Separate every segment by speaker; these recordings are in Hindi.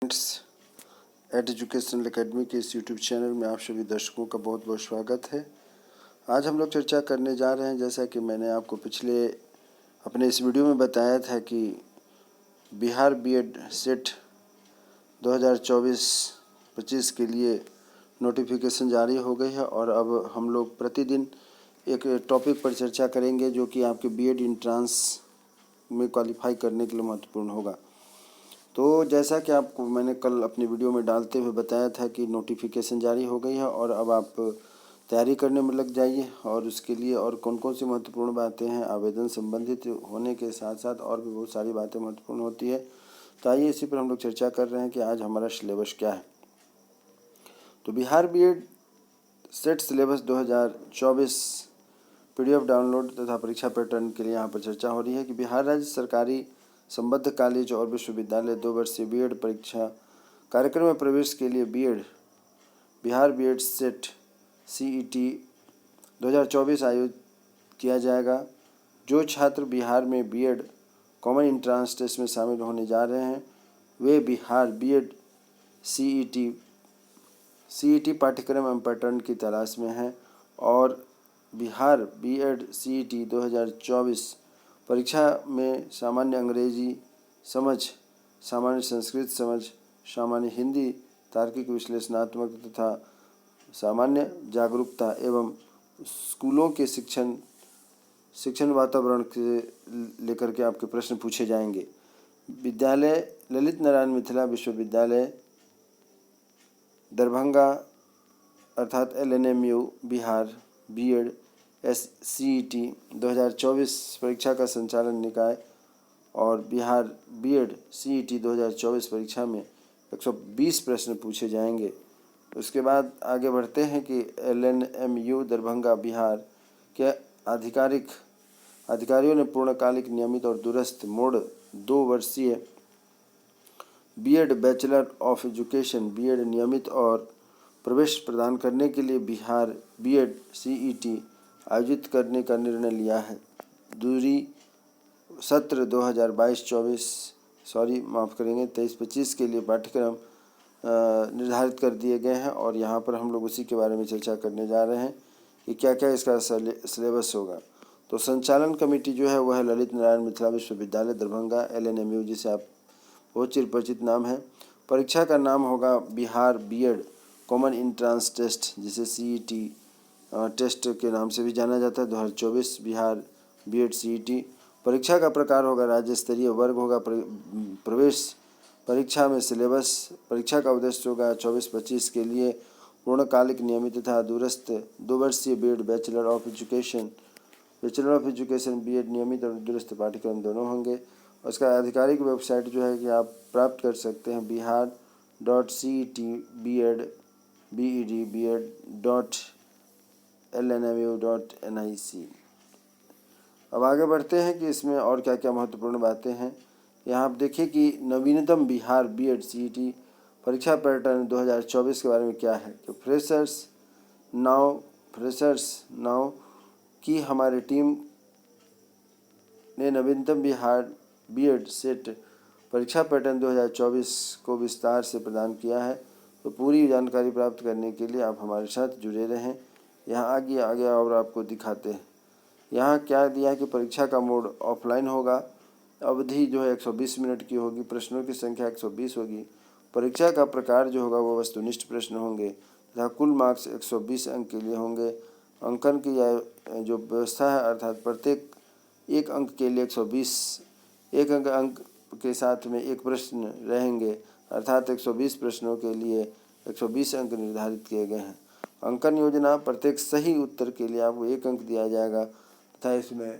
Speaker 1: फ्रेंड्स, एड एजुकेशनल एकेडमी के इस यूट्यूब चैनल में आप सभी दर्शकों का बहुत बहुत स्वागत है। आज हम लोग चर्चा करने जा रहे हैं, जैसा कि मैंने आपको पिछले अपने इस वीडियो में बताया था कि बिहार बीएड सेट 2024-25 के लिए नोटिफिकेशन जारी हो गई है और अब हम लोग प्रतिदिन एक टॉपिक पर चर्चा करेंगे जो कि आपके बीएड एंट्रेंस में क्वालिफाई करने के लिए महत्वपूर्ण होगा। तो जैसा कि आपको मैंने कल अपनी वीडियो में डालते हुए बताया था कि नोटिफिकेशन जारी हो गई है और अब आप तैयारी करने में लग जाइए। और उसके लिए और कौन कौन सी महत्वपूर्ण बातें हैं, आवेदन संबंधित होने के साथ साथ और भी बहुत सारी बातें महत्वपूर्ण होती है। तो आइए इसी पर हम लोग चर्चा कर रहे हैं कि आज हमारा सिलेबस क्या है। तो Bihar BEd CET syllabus 2024 PDF download तथा परीक्षा पैटर्न के लिए यहाँ पर चर्चा हो रही है कि बिहार राज्य सरकारी संबद्ध कॉलेज और विश्वविद्यालय 2 वर्षीय बीएड परीक्षा कार्यक्रम में प्रवेश के लिए बिहार बीएड सेट CET 2024 आयोजित किया जाएगा। जो छात्र बिहार में बीएड कॉमन एंट्रेंस टेस्ट में शामिल होने जा रहे हैं वे बिहार बीएड CET पाठ्यक्रम एवं पैटर्न की तलाश में हैं और बिहार बीएड CET 2024 परीक्षा में सामान्य अंग्रेजी समझ, सामान्य संस्कृत समझ, सामान्य हिंदी, तार्किक विश्लेषणात्मक तथा सामान्य जागरूकता एवं स्कूलों के शिक्षण वातावरण के लेकर के आपके प्रश्न पूछे जाएंगे। विद्यालय ललित नारायण मिथिला विश्वविद्यालय दरभंगा अर्थात LNMU बिहार बीएड CET 2024 परीक्षा का संचालन निकाय और बिहार बीएड CET 2024 परीक्षा में 120 प्रश्न पूछे जाएंगे। उसके बाद आगे बढ़ते हैं कि LNMU दरभंगा बिहार के अधिकारियों ने पूर्णकालिक नियमित और दूरस्थ मोड 2 वर्षीय BEd bachelor of education BEd नियमित और प्रवेश प्रदान करने के लिए बिहार बीएड CET आयोजित करने का निर्णय लिया है। दूरी सत्र 23-25 के लिए पाठ्यक्रम निर्धारित कर दिए गए हैं और यहाँ पर हम लोग उसी के बारे में चर्चा करने जा रहे हैं कि क्या क्या इसका सिलेबस होगा। तो संचालन कमेटी जो है वह है ललित नारायण मिथिला विश्वविद्यालय दरभंगा LNMU, जिसे आप बहुत चिरपरिचित नाम है। परीक्षा का नाम होगा Bihar BEd common entrance test, जिसे CET टेस्ट के नाम से भी जाना जाता है। 2024 बिहार बीएड CET परीक्षा का प्रकार होगा राज्य स्तरीय, वर्ग होगा प्रवेश परीक्षा में सिलेबस। परीक्षा का उद्देश्य होगा 24-25 के लिए पूर्णकालिक नियमित तथा दूरस्थ 2 वर्षीय BEd bachelor of education BEd नियमित और दूरस्थ पाठ्यक्रम दोनों होंगे। उसका आधिकारिक वेबसाइट जो है कि आप प्राप्त कर सकते हैं bihar.cetbed.lnmu.nic। अब आगे बढ़ते हैं कि इसमें और क्या क्या महत्वपूर्ण बातें हैं। यहाँ आप देखिए कि नवीनतम बिहार बीएड CET परीक्षा पैटर्न 2024 के बारे में क्या है। तो फ्रेशर्स नाउ की हमारी टीम ने नवीनतम बिहार बीएड सेट परीक्षा पैटर्न 2024 को विस्तार से प्रदान किया है। तो पूरी जानकारी प्राप्त करने के लिए आप हमारे साथ जुड़े रहें। यहाँ आगे और आपको दिखाते हैं। यहाँ क्या दिया है कि परीक्षा का मोड ऑफलाइन होगा। अवधि जो है 120 मिनट की होगी। प्रश्नों की संख्या 120 होगी। परीक्षा का प्रकार जो होगा वो वस्तुनिष्ठ प्रश्न होंगे तथा कुल मार्क्स 120 अंक के लिए होंगे। अंकन की जो व्यवस्था है अर्थात प्रत्येक एक अंक के लिए 120 एक अंक के साथ में एक प्रश्न रहेंगे, अर्थात 120 प्रश्नों के लिए 120 अंक निर्धारित किए गए हैं। अंकन योजना प्रत्येक सही उत्तर के लिए आपको 1 अंक दिया जाएगा तथा इसमें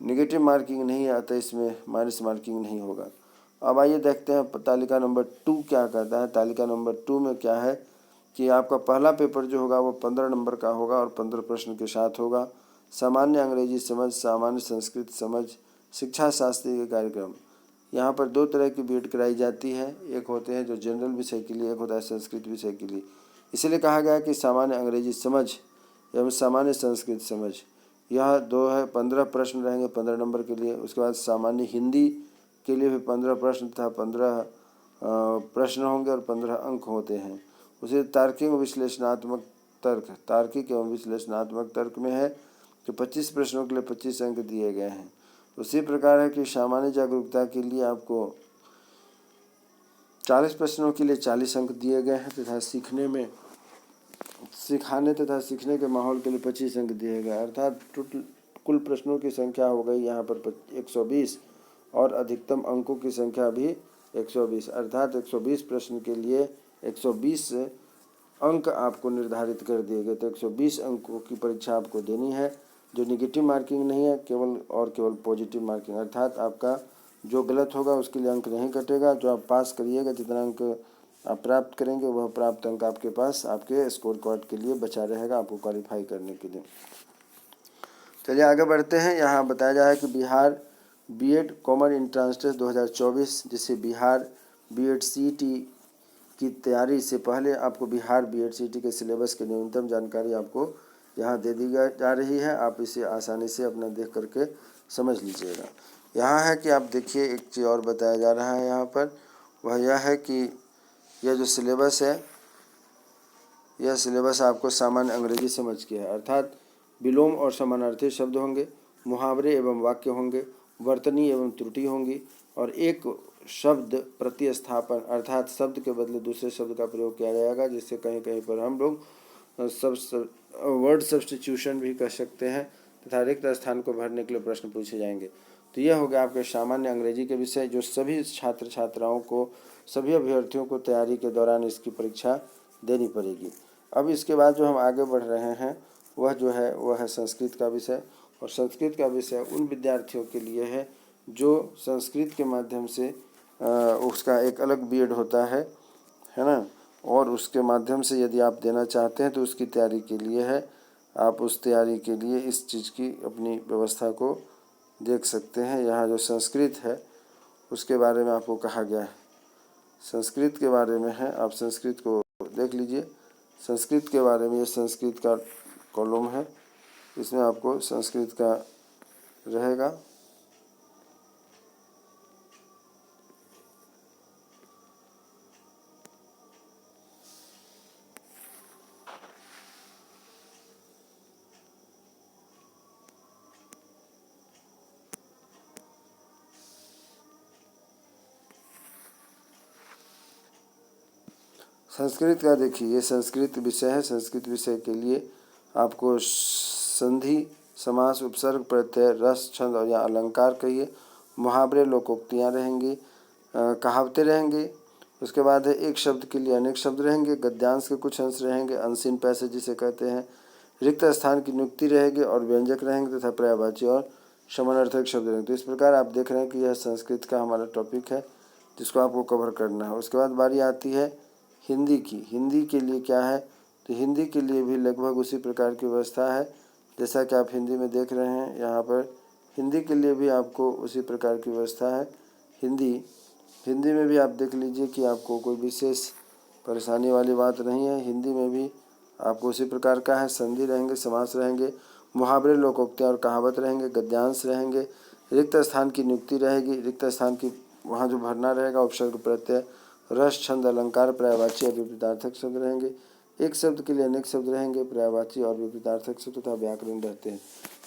Speaker 1: नेगेटिव मार्किंग नहीं आता, इसमें माइनस मार्किंग नहीं होगा। अब आइए देखते हैं तालिका नंबर 2 क्या कहता है। तालिका नंबर 2 में क्या है कि आपका पहला पेपर जो होगा वो 15 नंबर का होगा और 15 प्रश्न के साथ होगा। सामान्य अंग्रेजी समझ, सामान्य संस्कृत समझ, शिक्षा शास्त्री के कार्यक्रम। यहाँ पर 2 तरह की बीएड कराई जाती है। एक होते हैं जो जनरल विषय के लिए, एक होता है संस्कृत विषय के लिए। इसलिए कहा गया कि सामान्य अंग्रेजी समझ एवं सामान्य संस्कृत समझ, यह 2 है। 15 प्रश्न रहेंगे 15 नंबर के लिए। उसके बाद सामान्य हिंदी के लिए भी 15 प्रश्न तथा 15 प्रश्न होंगे और 15 अंक होते हैं। उसे तार्किक और विश्लेषणात्मक तर्क, तार्किक एवं विश्लेषणात्मक तर्क में है कि 25 प्रश्नों के लिए 25 अंक दिए गए हैं। उसी प्रकार है कि सामान्य जागरूकता के लिए आपको 40 प्रश्नों के लिए 40 अंक दिए गए हैं तथा सिखाने तथा सीखने के माहौल के लिए 25 अंक दिए गए, अर्थात कुल प्रश्नों की संख्या हो गई यहाँ पर 120 और अधिकतम अंकों की संख्या भी 120, अर्थात 120 प्रश्न के लिए 120 अंक आपको निर्धारित कर दिए गए। तो 120 अंकों की परीक्षा आपको देनी है, जो निगेटिव मार्किंग नहीं है, केवल पॉजिटिव मार्किंग, अर्थात आपका जो गलत होगा उसके लिए अंक नहीं कटेगा। जो आप पास करिएगा, जितना अंक आप प्राप्त करेंगे वह प्राप्त अंक आपके पास आपके स्कोर कार्ड के लिए बचा रहेगा आपको क्वालिफाई करने के लिए। चलिए आगे बढ़ते हैं। यहाँ बताया जा रहा है कि Bihar BEd common entrance test 2024, जिसे बिहार बीएड सीईटी की तैयारी से पहले आपको बिहार बीएड सीईटी के सिलेबस की न्यूनतम जानकारी आपको यहाँ दे दी जा रही है। आप इसे आसानी से अपना देख करके समझ लीजिएगा। यहाँ है कि आप देखिए, एक चीज़ और बताया जा रहा है यहाँ पर, वह यह है कि यह जो सिलेबस है, यह सिलेबस आपको सामान्य अंग्रेजी समझ के है, अर्थात विलोम और समानार्थी शब्द होंगे, मुहावरे एवं वाक्य होंगे, वर्तनी एवं त्रुटि होंगी और एक शब्द प्रतिस्थापन, अर्थात शब्द के बदले दूसरे शब्द का प्रयोग किया जाएगा, जिससे कहीं कहीं पर हम लोग वर्ड सब्स्टिट्यूशन भी कर सकते हैं तथा रिक्त स्थान को भरने के लिए प्रश्न पूछे जाएंगे। तो यह हो गया आपके सामान्य अंग्रेजी के विषय, जो सभी छात्र छात्राओं को, सभी अभ्यर्थियों को तैयारी के दौरान इसकी परीक्षा देनी पड़ेगी। अब इसके बाद जो हम आगे बढ़ रहे हैं वह जो है वह है संस्कृत का विषय, और संस्कृत का विषय उन विद्यार्थियों के लिए है जो संस्कृत के माध्यम से उसका एक अलग बीएड होता है ना, और उसके माध्यम से यदि आप देना चाहते हैं तो उसकी तैयारी के लिए है। आप उस तैयारी के लिए इस चीज़ की अपनी व्यवस्था को देख सकते हैं। यहाँ जो संस्कृत है उसके बारे में आपको कहा गया है, संस्कृत के बारे में है, आप संस्कृत को देख लीजिए। संस्कृत के बारे में, ये संस्कृत का कॉलम है, इसमें आपको संस्कृत का रहेगा। संस्कृत का देखिए, ये संस्कृत विषय है। संस्कृत विषय के लिए आपको संधि, समास, उपसर्ग, प्रत्यय, रस, छंद और या अलंकार कहिए, मुहावरे, लोकोक्तियाँ रहेंगी, कहावतें रहेंगी। उसके बाद है एक शब्द के लिए अनेक शब्द रहेंगे, गद्यांश के कुछ अंश रहेंगे, अनसीन पैसेज जिसे कहते हैं, रिक्त स्थान की नियुक्ति रहेगी और व्यंजक रहेंगे तथा पर्यायवाची और समानार्थक शब्द रहेंगे। तो इस प्रकार आप देख रहे हैं कि यह संस्कृत का हमारा टॉपिक है जिसको आपको कवर करना है। उसके बाद बारी आती है हिंदी की। हिंदी के लिए क्या है, तो हिंदी के लिए भी लगभग उसी प्रकार की व्यवस्था है जैसा कि आप हिंदी में देख रहे हैं। यहाँ पर हिंदी के लिए भी आपको उसी प्रकार की व्यवस्था है। हिंदी में भी आप देख लीजिए कि आपको कोई विशेष परेशानी वाली बात नहीं है। हिंदी में भी आपको उसी प्रकार का है, संधि रहेंगे, समास रहेंगे, मुहावरे, लोकोक्तियाँ और कहावत रहेंगे, गद्यांश रहेंगे, रिक्त स्थान की नियुक्ति रहेगी, रिक्त स्थान की वहाँ जो भरना रहेगा, उपसर्ग, प्रत्यय, रस, छंद, अलंकार, पर्यायवाची और विपरीतार्थक शब्द रहेंगे। एक शब्द के लिए अनेक शब्द रहेंगे, पर्यायवाची और विपरीतार्थक शब्द तथा व्याकरण रहते हैं।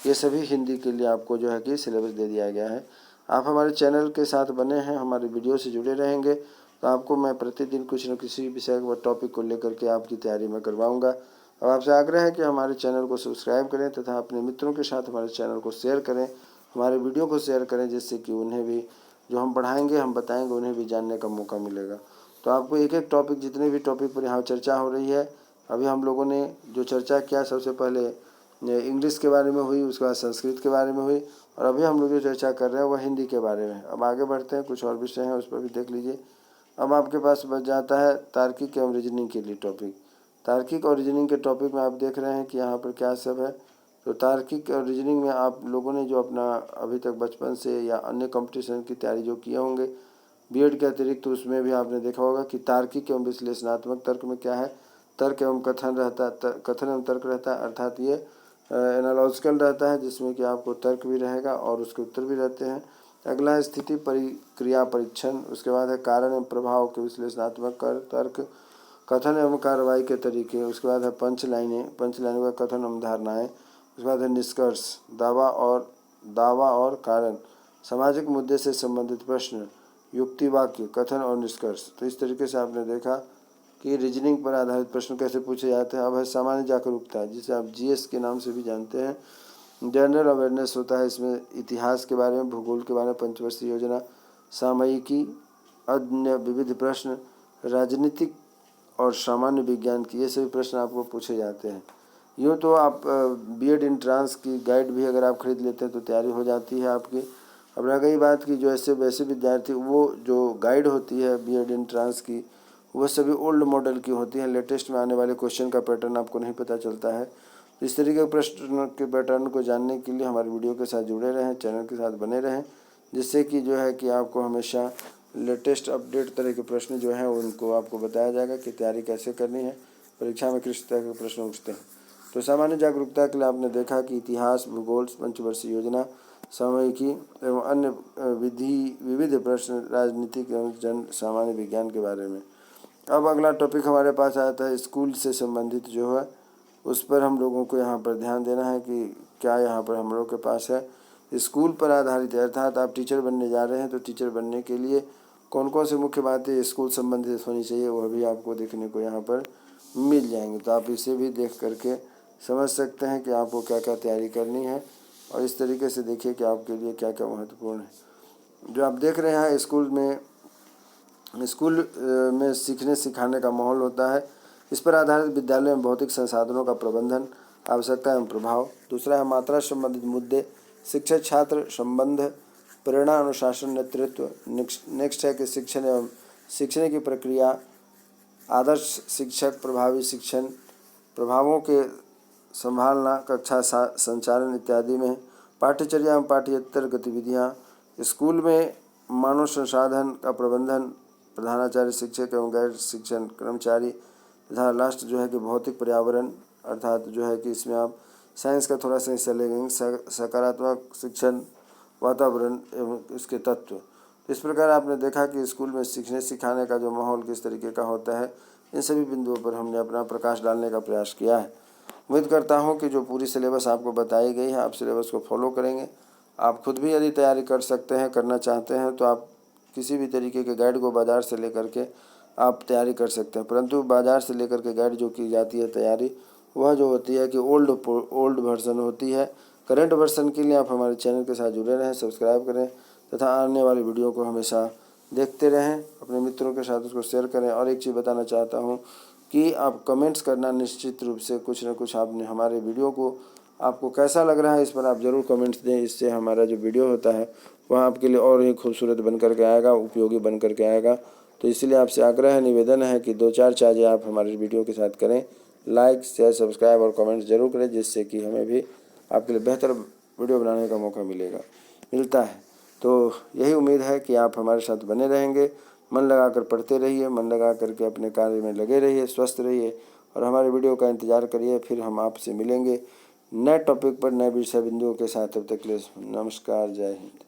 Speaker 1: ये सभी हिंदी के लिए आपको जो है कि सिलेबस दे दिया गया है। आप हमारे चैनल के साथ बने हैं, हमारे वीडियो से जुड़े रहेंगे तो आपको मैं प्रतिदिन कुछ न किसी विषय व टॉपिक को लेकर के आपकी तैयारी में करवाऊँगा। अब आपसे आग्रह है कि हमारे चैनल को सब्सक्राइब करें तथा अपने मित्रों के साथ हमारे चैनल को शेयर करें, हमारे वीडियो को शेयर करें, जिससे कि उन्हें भी जो हम पढ़ाएंगे, हम बताएंगे, उन्हें भी जानने का मौका मिलेगा। तो आपको एक एक टॉपिक, जितने भी टॉपिक पर यहाँ चर्चा हो रही है, अभी हम लोगों ने जो चर्चा किया, सबसे पहले इंग्लिश के बारे में हुई, उसके बाद संस्कृत के बारे में हुई, और अभी हम लोग जो चर्चा कर रहे हैं वह हिंदी के बारे में। अब आगे बढ़ते हैं, कुछ और विषय हैं उस पर भी देख लीजिए। अब आपके पास बच जाता है तार्किक एवं रीजनिंग के लिए टॉपिक। तार्किक और रीजनिंग के टॉपिक में आप देख रहे हैं कि यहाँ पर क्या सब है। तो तार्किक और रीजनिंग में आप लोगों ने जो अपना अभी तक बचपन से या अन्य कंपटीशन की तैयारी जो किए होंगे बीएड के अतिरिक्त, तो उसमें भी आपने देखा होगा कि तार्किक एवं विश्लेषणात्मक तर्क में क्या है, तर्क एवं कथन रहता है, कथन एवं तर्क रहता है, अर्थात ये एनालॉजिकल रहता है, जिसमें कि आपको तर्क भी रहेगा और उसके उत्तर भी रहते हैं। अगला है स्थिति परिक्रिया परीक्षण, उसके बाद है कारण एवं प्रभाव के विश्लेषणात्मक तर्क, कथन एवं कार्रवाई के तरीके, उसके बाद है पंच लाइनों का कथन एवं धारणाएं, उसके बाद है निष्कर्ष, दावा और कारण, सामाजिक मुद्दे से संबंधित प्रश्न, युक्ति वाक्य, कथन और निष्कर्ष। तो इस तरीके से आपने देखा कि रीजनिंग पर आधारित प्रश्न कैसे पूछे जाते हैं। अब है सामान्य जागरूकता, जिसे आप जीएस के नाम से भी जानते हैं। जनरल अवेयरनेस होता है, इसमें इतिहास के बारे में, भूगोल के बारे में, पंचवर्षीय योजना, सामयिकी, अन्य विविध प्रश्न, राजनीतिक और सामान्य विज्ञान की, ये सभी प्रश्न आपको पूछे जाते हैं। यूँ तो आप बीएड एंट्रांस की गाइड भी अगर आप खरीद लेते हैं तो तैयारी हो जाती है आपकी। अब रह गई बात कि जो ऐसे वैसे विद्यार्थी, वो जो गाइड होती है बीएड एंट्रांस की, वो सभी ओल्ड मॉडल की होती हैं। लेटेस्ट में आने वाले क्वेश्चन का पैटर्न आपको नहीं पता चलता है। इस तरीके के प्रश्न के पैटर्न को जानने के लिए हमारे वीडियो के साथ जुड़े रहें, चैनल के साथ बने रहें, जिससे कि जो है कि आपको हमेशा लेटेस्ट अपडेट तरह के प्रश्न जो हैं उनको आपको बताया जाएगा कि तैयारी कैसे करनी है, परीक्षा में किस तरह के प्रश्न उठते हैं। तो सामान्य जागरूकता के लिए आपने देखा कि इतिहास, भूगोल, पंचवर्षीय योजना, सामयिकी एवं अन्य विविध प्रश्न, राजनीतिक एवं जन सामान्य विज्ञान के बारे में। अब अगला टॉपिक हमारे पास आता है स्कूल से संबंधित जो है, उस पर हम लोगों को यहाँ पर ध्यान देना है कि क्या यहाँ पर हम लोग के पास है स्कूल पर आधारित है। अर्थात आप टीचर बनने जा रहे हैं तो टीचर बनने के लिए कौन कौन से मुख्य बातें स्कूल संबंधित होनी चाहिए, वह भी आपको देखने को यहाँ पर मिल जाएंगे। तो आप इसे भी देख करके समझ सकते हैं कि आपको क्या क्या तैयारी करनी है, और इस तरीके से देखिए कि आपके लिए क्या क्या महत्वपूर्ण है। जो आप देख रहे हैं स्कूल में सीखने सिखाने का माहौल होता है, इस पर आधारित विद्यालय में भौतिक संसाधनों का प्रबंधन, आवश्यकता एवं प्रभाव। दूसरा है मात्रा संबंधित मुद्दे, शिक्षक छात्र संबंध, प्रेरणा, अनुशासन, नेतृत्व। नेक्स्ट है कि शिक्षण एवं सीखने की प्रक्रिया, आदर्श शिक्षक, प्रभावी शिक्षण, प्रभावों के संभालना, कक्षा संचालन इत्यादि में। पाठ्यचर्या एवं पाठ्येतर गतिविधियाँ, स्कूल में मानव संसाधन का प्रबंधन, प्रधानाचार्य, शिक्षक एवं गैर शिक्षण कर्मचारी, तथा लास्ट जो है कि भौतिक पर्यावरण, अर्थात जो है कि इसमें आप साइंस का थोड़ा सा हिस्सा लेंगे, सकारात्मक शिक्षण, वातावरण एवं इसके तत्व। इस प्रकार आपने देखा कि स्कूल में सीखने सिखाने का जो माहौल किस तरीके का होता है, इन सभी बिंदुओं पर हमने अपना प्रकाश डालने का प्रयास किया है। उम्मीद करता हूँ कि जो पूरी सिलेबस आपको बताई गई है, आप सिलेबस को फॉलो करेंगे। आप खुद भी यदि तैयारी कर सकते हैं, करना चाहते हैं, तो आप किसी भी तरीके के गाइड को बाज़ार से लेकर के आप तैयारी कर सकते हैं। परंतु बाज़ार से लेकर के गाइड जो की जाती है तैयारी, वह जो होती है कि ओल्ड वर्जन होती है। करंट वर्जन के लिए आप हमारे चैनल के साथ जुड़े रहें, सब्सक्राइब करें तथा आने वाली वीडियो को हमेशा देखते रहें, अपने मित्रों के साथ उसको शेयर करें। और एक चीज़ बताना चाहता हूँ कि आप कमेंट्स करना निश्चित रूप से, कुछ न कुछ आपने हमारे वीडियो को आपको कैसा लग रहा है इस पर आप ज़रूर कमेंट्स दें। इससे हमारा जो वीडियो होता है वह आपके लिए और ही खूबसूरत बन कर के आएगा, उपयोगी बन कर के आएगा। तो इसलिए आपसे आग्रह है, निवेदन है कि 2-4 चीज़ें आप हमारे वीडियो के साथ करें, लाइक, शेयर, सब्सक्राइब और कमेंट्स जरूर करें, जिससे कि हमें भी आपके लिए बेहतर वीडियो बनाने का मौका मिलता है। तो यही उम्मीद है कि आप हमारे साथ बने रहेंगे, मन लगा कर पढ़ते रहिए, मन लगा करके अपने कार्य में लगे रहिए, स्वस्थ रहिए और हमारे वीडियो का इंतज़ार करिए। फिर हम आपसे मिलेंगे नए टॉपिक पर, नए विषय बिंदुओं के साथ। तब तक के लिए नमस्कार, जय हिंद।